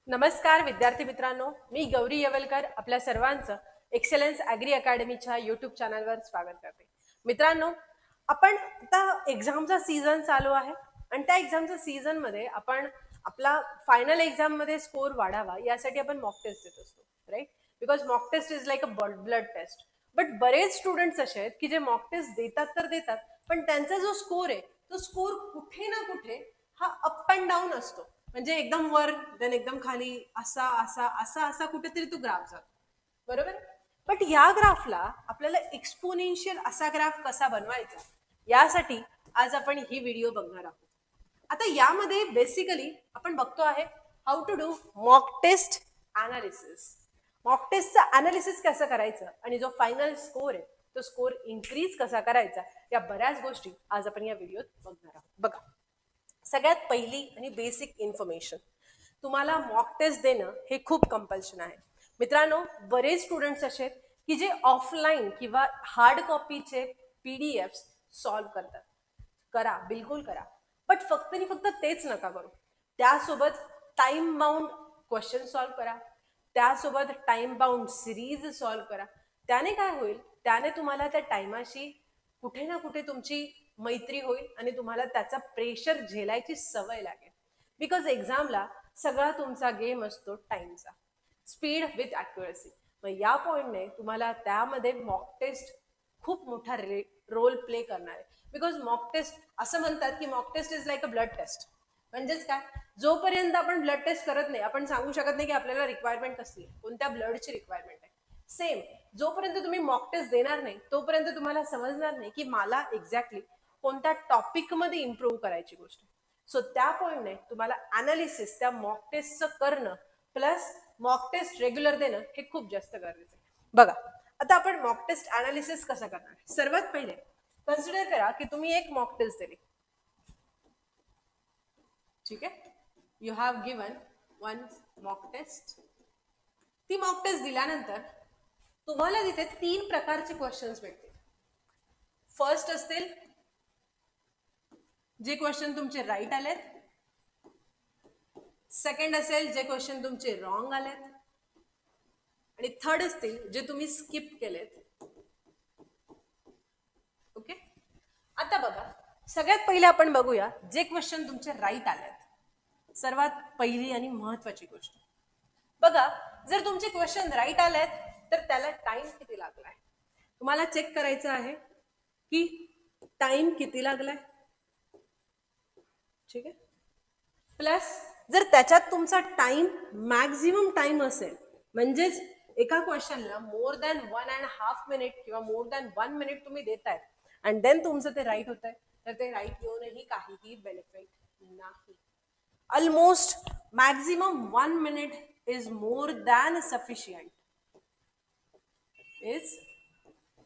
नमस्कार विद्यार्थी मित्रांनो, मी गौरी येवलकर आपल्या सर्वांचं एक्सेलन्स ॲग्री अकॅडमीच्या यूट्यूब चॅनलवर स्वागत करते. मित्रांनो, आपण आता एक्झामचा सीझन चालू आहे आणि त्या एक्झामच्या सीझनमध्ये आपण आपला फायनल एक्झाममध्ये स्कोर वाढावा यासाठी आपण मॉक टेस्ट देत असतो, right? Because mock test is like a blood test. But बरेच स्टुडंट्स असे आहेत की जे मॉक टेस्ट देतात तर देतात, पण त्यांचा जो स्कोर आहे तो स्कोर कुठे ना कुठे हा अप अँड डाऊन असतो. म्हणजे एकदम वर देन एकदम खाली असा असा असा असा कुठेतरी तो ग्राफ जातो, बरोबर? बट या ग्राफला आपल्याला एक्सपोनेन्शियल असा ग्राफ कसा बनवायचा यासाठी आज आपण ही व्हिडिओ बघणार आहोत. आता यामध्ये बेसिकली आपण बघतो आहे how to do mock test analysis. Mock टेस्टचं अनालिसिस कसं करायचं आणि जो फायनल स्कोर आहे तो स्कोर इन्क्रीज कसा करायचा या बऱ्याच गोष्टी आज आपण या व्हिडिओत बघणार आहोत. बघा, सगळ्यात पहिली आणि बेसिक इन्फॉर्मेशन, तुम्हाला मॉक टेस्ट देणं हे खूप कंपल्शन आहे. मित्रांनो, बरेच स्टुडंट्स असे आहेत की जे ऑफलाईन किंवा हार्ड कॉपीचे PDF सॉल्व्ह करतात. करा, बिलकुल करा, बट फक्त आणि फक्त तेच नका करू. त्यासोबत टाइम बाउंड क्वेश्चन सॉल्व्ह करा, त्यासोबत टाइम बाउंड सिरीज सॉल्व्ह करा. त्याने काय होईल, त्याने तुम्हाला त्या टाइमाशी कुठे ना कुठे तुमची मैत्री होईल आणि तुम्हाला त्याचा प्रेशर झेलायची सवय लागेल. बिकॉज एक्झामला सगळा तुमचा गेम असतो टाइमचा, स्पीड विथ ॲक्युरसी. मग या पॉईंटने तुम्हाला त्यामध्ये मॉक टेस्ट खूप मोठा रोल प्ले करणार आहे. बिकॉज मॉक टेस्ट असं म्हणतात की mock test is like a blood test. म्हणजेच काय, जोपर्यंत आपण ब्लड टेस्ट करत नाही आपण सांगू शकत नाही की आपल्याला रिक्वायरमेंट कसली आहे, कोणत्या ब्लडची रिक्वायरमेंट आहे. सेम, जोपर्यंत तुम्ही मॉक टेस्ट देणार नाही तोपर्यंत तुम्हाला समजणार नाही की मला एक्झॅक्टली कोणत्या टॉपिकमध्ये इम्प्रूव्ह करायची गोष्ट. सो त्या पॉईंटने तुम्हाला अनालिसिस त्या मॉक टेस्टचं करणं प्लस मॉक टेस्ट रेग्युलर देणं हे खूप जास्त गरजेचं आहे. बघा, आता आपण मॉक टेस्ट अनालिसिस कसं करणार. सर्वात पहिले कन्सिडर करा की तुम्ही एक मॉक टेस्ट दिली, ठीक आहे. You have given one mock test. ती मॉक टेस्ट दिल्यानंतर तुम्हाला तिथे 3 प्रकारचे क्वेश्चन्स भेटतील. फर्स्ट असतील जे क्वेश्चन तुमचे राईट आलेत, सेकंड असेल जे क्वेश्चन तुमचे रॉंग आलेत, आणि थर्ड असतील जे तुम्ही स्किप केलेत. ओके, आता बघा, सगळ्यात पहिले आपण बघूया जे क्वेश्चन तुमचे राईट आलेत. सर्वात पहिली आणि महत्वाची गोष्ट बघा, जर तुमचे क्वेश्चन राईट आलेत तर त्याला टाइम किती लागलाय तुम्हाला चेक करायचं आहे की टाइम किती लागलाय, ठीक आहे. प्लस जर त्याच्यात तुमचा टाइम मॅक्झिमम टाइम असेल, म्हणजेच एका क्वेश्चनला मोर दॅन 1.5 मिनिट किंवा मोर दॅन 1 मिनिट तुम्ही देताय आणि देन तुमचं ते राईट होत आहे, तर ते राईट येऊनही काहीही बेनिफिट नाही. Almost maximum 1 minute is more than sufficient, is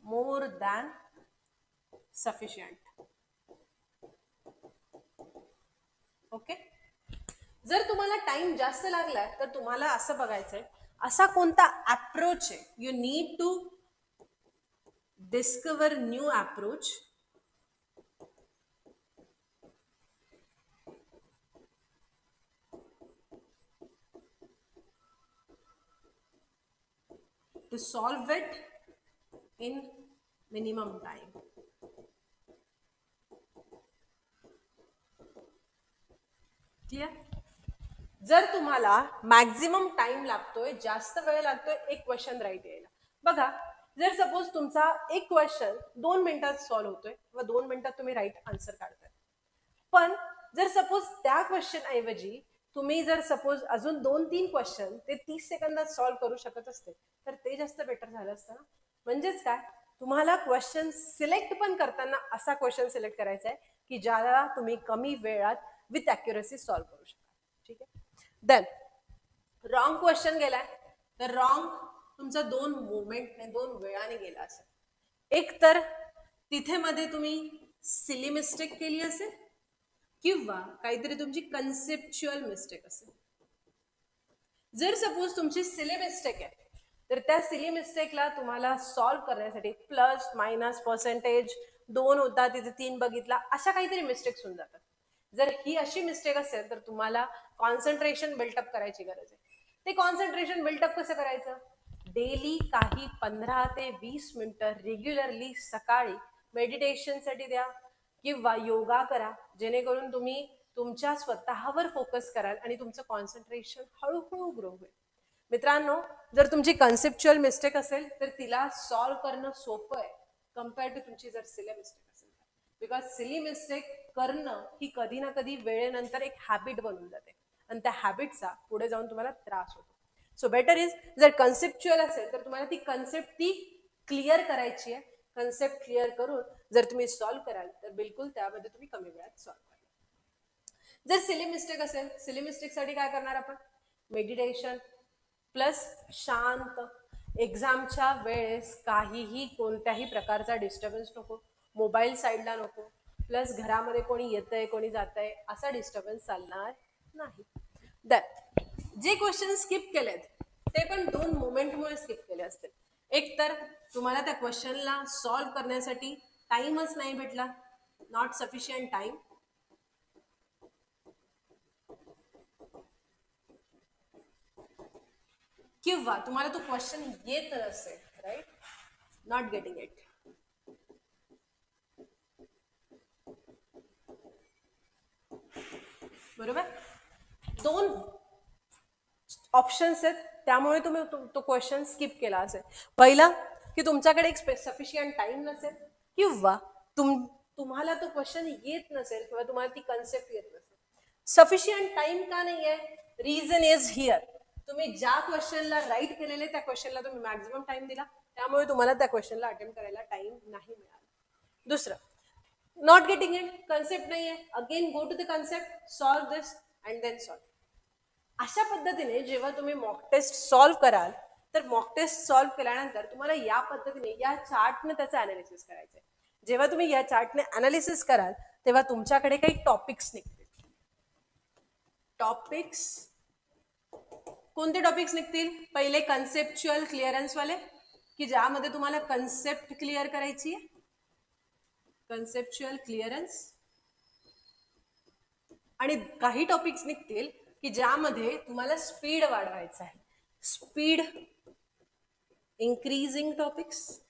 more than sufficient. Okay, जर तुम्हाला टाइम जास्त लागलाय तर तुम्हाला असं बघायचंय असा कोणता अप्रोच आहे. You need to discover new approach to solve it in minimum time. Clear? जर तुम्हाला मॅक्झिमम टाइम लागतोय, जास्त वेळ लागतोय एक क्वेश्चन राईट यायला, बघा, जर सपोज तुमचा एक क्वेश्चन 2 मिनिटात सॉल्व्ह होतोय किंवा 2 मिनिटात तुम्ही राईट आन्सर काढताय, पण जर सपोज त्या क्वेश्चन ऐवजी तुम्ही जर सपोज अजून 2-3 क्वेश्चन ते 30 सेकंदात सॉल्व्ह करू शकत असते तर ते जास्त बेटर झालं असतं ना. म्हणजेच काय, तुम्हाला क्वेश्चन सिलेक्ट पण करताना असा क्वेश्चन सिलेक्ट करायचा आहे की ज्याला तुम्ही कमी वेळात विथ अॅक्युरसी सॉल्व्ह करू शकता, ठीक आहे. देन रॉंग क्वेश्चन गेलाय तर रॉंग तुमचा 2 मोमेंटने 2 वेळाने गेला असेल. एक तर तिथे मध्ये तुम्ही सिली मिस्टेक केली असेल किंवा काहीतरी तुमची कन्सेप्च्युअल मिस्टेक असेल. जर सपोज तुमची सिली मिस्टेक आहे तर त्या सिली मिस्टेकला तुम्हाला सॉल्व्ह करण्यासाठी प्लस मायनस पर्सेंटेज 2 होता तिथे 3 बघितला, अशा काहीतरी मिस्टेक्स होऊन जातात. जर ही अशी मिस्टेक असेल तर तुम्हाला कॉन्सन्ट्रेशन बिल्टअप करायची गरज आहे. ते कॉन्सन्ट्रेशन बिल्डअप कसं करायचं? डेली काही 15 ते 20 मिनिटं रेग्युलरली सकाळी मेडिटेशनसाठी द्या किंवा योगा करा, जेणेकरून तुम्ही तुमच्या स्वतःवर फोकस कराल आणि तुमचं कॉन्सन्ट्रेशन हळूहळू ग्रो होईल. मित्रांनो, जर तुमची कन्सेप्च्युअल मिस्टेक असेल तर तिला सॉल्व्ह करणं सोपं आहे कम्पेअर्ड टू तुमची जर सिली मिस्टेक असेल. बिकॉज सिली मिस्टेक करणं ही कधी ना कधी वेळेनंतर एक हॅबिट बनून जाते आणि त्या हॅबिटचा पुढे जाऊन तुम्हाला त्रास होतो. सो बेटर इज, जर कन्सेप्च्युअल असेल तर तुम्हाला ती कन्सेप्ट ती क्लिअर करायची आहे. कन्सेप्ट क्लिअर करून जर तुम्ही सॉल्व्ह कराल तर बिलकुल त्यामध्ये तुम्ही कमी वेळात सॉल्व्ह कराल. जर सिली मिस्टेक असेल, सिली मिस्टेकसाठी काय करणार आपण? मेडिटेशन प्लस शांत, एक्झामच्या वेळेस काहीही कोणत्याही प्रकारचा डिस्टर्बन्स नको, मोबाईल साईडला नको, प्लस घरामध्ये कोणी येतंय कोणी जातंय असा डिस्टर्बन्स चालणार नाही. जे क्वेश्चन स्किप केलेत ते पण 2 मोमेंटमुळे स्किप केले असतील. एक तर तुम्हाला त्या क्वेश्चनला सॉल्व्ह करण्यासाठी टाइमच नाही भेटला, नॉट सफिशियंट टाइम, किंवा तुम्हाला तो क्वेश्चन येत नसेल, राईट, नॉट गेटिंग इट. बरोबर, 2 ऑप्शन्स आहेत, त्यामुळे तुम्ही तो क्वेश्चन स्किप केला असेल. पहिला की तुमच्याकडे एक सफिशियंट टाइम नसेल, किंवा तुम्हाला तो क्वेश्चन येत नसेल किंवा तुम्हाला ती कन्सेप्ट येत नसेल. सफिशियंट टाइम का नाही आहे? रिझन इज हिअर, तुम्ही ज्या क्वेश्चनला राईट केलेले त्या क्वेश्चनला तुम्ही मॅक्झिमम टाइम दिला, त्यामुळे तुम्हाला त्या क्वेश्चनला अटेम्प्ट करायला टाइम नाही मिळाला. दुसरं, नॉट गेटिंग इट, कन्सेप्ट नाही आहे, again go to the concept, solve this and then solve. अशा पद्धतीने जेव्हा तुम्ही मॉक टेस्ट सॉल्व्ह कराल तर मॉक टेस्ट सॉल्व्ह केल्यानंतर तुम्हाला या पद्धतीने या चार्टने त्याचं अनालिसिस करायचं आहे. जेव्हा तुम्ही या चार्टने अनालिसिस कराल तेव्हा तुमच्याकडे काही टॉपिक्स निघतील. टॉपिक्स कोणते टॉपिक्स निघतील? पहिले कन्सेप्च्युअल क्लिअरन्स वाले, की ज्यामध्ये तुम्हाला कन्सेप्ट क्लिअर करायची आहे, कन्सेप्च्युअल क्लिअरन्स. आणि काही टॉपिक्स निघतील की ज्यामध्ये तुम्हाला स्पीड वाढवायचं आहे, स्पीड इन्क्रीजिंग टॉपिक्स.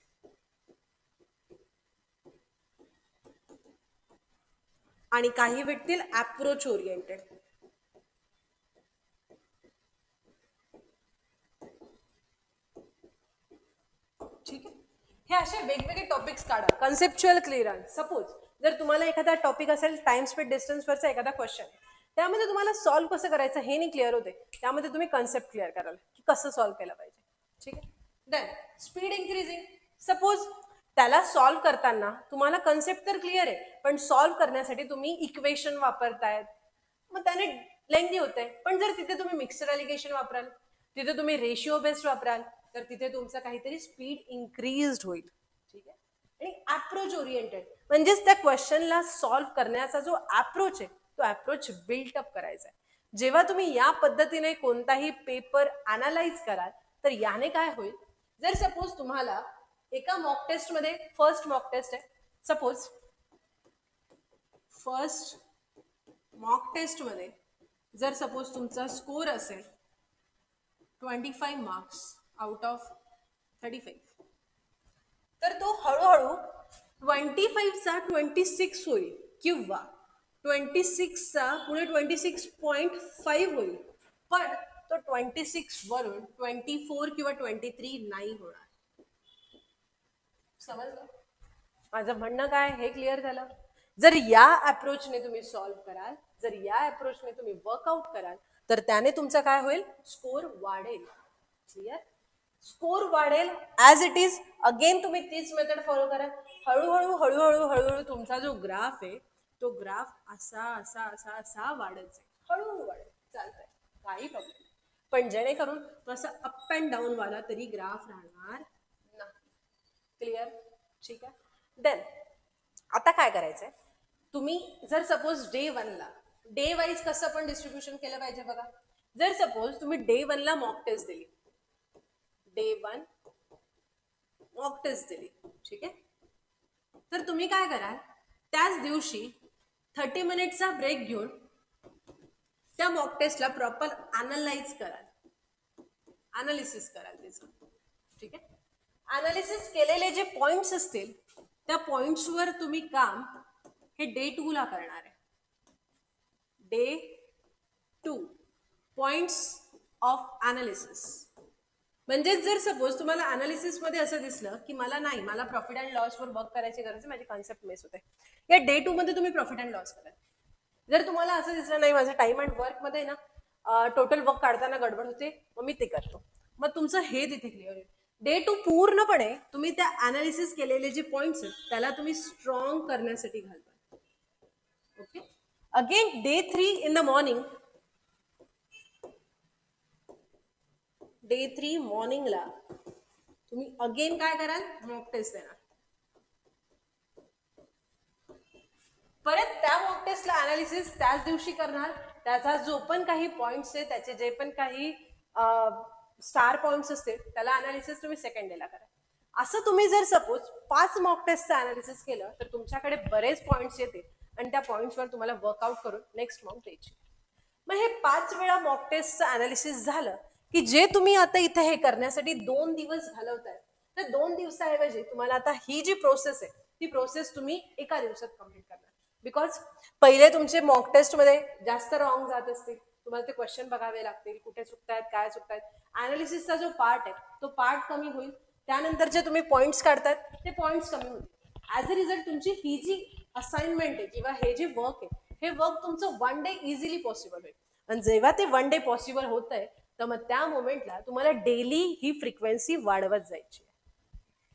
आणि काही भेटतील अप्रोच ओरिएंटेड. ठीक आहे, हे असे वेगवेगळे टॉपिक्स काढा. कन्सेप्च्युअल क्लिअरन्स, सपोज जर तुम्हाला एखादा टॉपिक असेल टाइम स्पीड डिस्टन्सवरचा एखादा क्वेश्चन, त्यामध्ये तुम्हाला सॉल्व्ह कसं करायचं हे नाही क्लिअर होते, त्यामध्ये तुम्ही कन्सेप्ट क्लिअर कराल की कसं सॉल्व्ह केलं पाहिजे. ठीक आहे. देन स्पीड इन्क्रीजिंग, सपोज त्याला सॉल्व्ह करताना तुम्हाला कन्सेप्ट तर क्लिअर आहे पण सॉल्व्ह करण्यासाठी तुम्ही इक्वेशन वापरतायत, मग त्याने लेंथी होते. पण जर तिथे तुम्ही मिक्सड एलिगेशन वापराल, तिथे तुम्ही रेशिओ बेस्ड वापराल, तर तिथे तुमचं काहीतरी स्पीड इन्क्रीज होईल. ठीक आहे. आणि अप्रोच ओरिएंटेड म्हणजेच त्या क्वेश्चनला सॉल्व्ह करण्याचा जो अप्रोच आहे तो अप्रोच बिल्टअप करायचा आहे. जेव्हा तुम्ही या पद्धतीने कोणताही पेपर अनालाइज कराल तर याने काय होईल, जर सपोज तुम्हाला एका मॉक टेस्ट मध्ये, फर्स्ट मॉक टेस्ट आहे सपोज, फर्स्ट मॉक टेस्ट मध्ये जर सपोज तुमचा स्कोर असेल 25 मार्क्स आउट ऑफ 35, तर तो हळूहळू 25चा 26 होईल किंवा 26चा पुढे 26.5 होईल, पण तो 26 वरून 24 किंवा 23 नाही होणार. समजलं माझं म्हणणं काय? हे क्लिअर झालं. जर या अप्रोचने तुम्ही सॉल्व्ह कराल, जर या अप्रोचने तुम्ही वर्कआउट कराल तर त्याने तुमचा काय होईल? स्कोर वाढेल. क्लिअर? स्कोर वाढेल. ऍज इट इज अगेन तुम्ही तीच मेथड फॉलो करा. हळूहळू हळूहळू हळूहळू तुमचा जो ग्राफ आहे तो ग्राफ असा असा असा असा वाढत जाईल, हळूहळू वाढेल, चालतंय, काही प्रॉब्लेम नाही. पण जेणेकरून तो असं अप अँड डाऊन वाला तरी ग्राफ राहणार नाही. क्लिअर? ठीक आहे. देन आता काय करायचंय, तुम्ही जर सपोज डे 1ला डे वाईज कसं पण डिस्ट्रीब्युशन केलं पाहिजे बघा. जर सपोज तुम्ही डे 1ला मॉक टेस्ट दिली, डे 1 मॉक टेस्ट दिली, ठीक आहे, तर तुम्ही काय कराल, त्याच दिवशी 30 मिनिटचा ब्रेक घेऊन त्या मॉक टेस्टला प्रॉपर अनालाइज कराल. अनालिसिस कराल त्याचं. ठीक आहे. अनालिसिस केलेले जे पॉइंट्स असतील त्या पॉइंट्सवर तुम्ही काम हे डे 2 ला करणार आहे. Day 2 points of analysis. म्हणजेच जर सपोज तुम्हाला अनालिसिस मध्ये असं दिसलं की मला प्रॉफिट अँड लॉस वर वर्क करायची गरज आहे, माझी कॉन्सेप्ट मिस होते, या डे 2 मध्ये तुम्ही प्रॉफिट अँड लॉस करा. जर तुम्हाला असं दिसलं नाही माझं टाइम अँड वर्क मध्ये ना टोटल वर्क काढताना गडबड होते, मग मी ते करतो, मग तुमचं हे तिथे क्लिअर होईल. डे 2 पूर्णपणे तुम्ही त्या अनालिसिस केलेले जे पॉइंट्स आहेत त्याला तुम्ही स्ट्रॉंग करण्यासाठी घालता. Okay. Again day 3 in the morning, day 3 मॉर्निंगला तुम्ही अगेन काय कराल, मॉक टेस्ट देणार. परत त्या मॉक टेस्टला अनालिसिस त्याच दिवशी करणार. त्याचा जो पण काही पॉइंट्स आहे, त्याचे जे पण काही स्टार पॉइंट्स असतील त्याला अनालिसिस तुम्ही सेकंड डेला करा. असं तुम्ही जर सपोज 5 मॉक टेस्टचं अनालिसिस केलं तर तुमच्याकडे बरेच पॉइंट्स येतील आणि त्या पॉइंट्सवर तुम्हाला वर्कआउट करून नेक्स्ट मॉक द्यायची. मग हे 5 वेळा मॉक टेस्टचं अनालिसिस झालं की जे तुम्ही आता इथे हे करण्यासाठी 2 दिवस घालवताय, तर 2 दिवसाऐवजी तुम्हाला आता ही जी प्रोसेस आहे ती प्रोसेस तुम्ही एका दिवसात कम्प्लीट करणार. बिकॉज पहिले तुमचे मॉक टेस्टमध्ये जास्त रॉंग जात असतील, तुम्हाला ते क्वेश्चन बघावे लागतील, कुठे चुकतायत काय चुकतायत. अनालिसिसचा जो पार्ट आहे तो पार्ट कमी होईल, त्यानंतर जे तुम्ही पॉइंट्स काढतायत ते पॉइंट्स कमी होतील. ऍज अ रिझल्ट तुमची ही जी असाइनमेंट आहे किंवा हे जे वर्क आहे हे वर्क तुमचं वन डे इझिली पॉसिबल होईल. आणि जेव्हा ते वन डे पॉसिबल होत आहे तर मग त्या मोमेंटला तुम्हाला डेली ही फ्रिक्वेन्सी वाढवत जायची.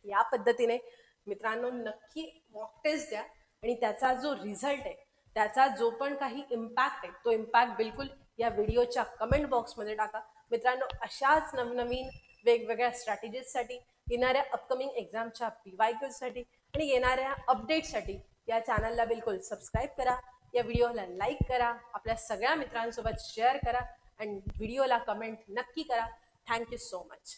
या पद्धतीने मित्रांनो नक्की मॉक टेस्ट द्या आणि त्याचा जो रिझल्ट आहे, त्याचा जो पण काही इम्पॅक्ट आहे तो इम्पॅक्ट बिलकुल या व्हिडिओच्या कमेंट बॉक्समध्ये टाका. मित्रांनो अशाच नवनवीन वेगवेगळ्या स्ट्रॅटेजीजसाठी, येणाऱ्या अपकमिंग एक्झामच्या PYQसाठी आणि येणाऱ्या अपडेटसाठी या चॅनलला बिलकुल सबस्क्राईब करा, या व्हिडिओला लाईक करा, आपल्या सगळ्या मित्रांसोबत शेअर करा आणि व्हिडिओला कमेंट नक्की करा. Thank you so much.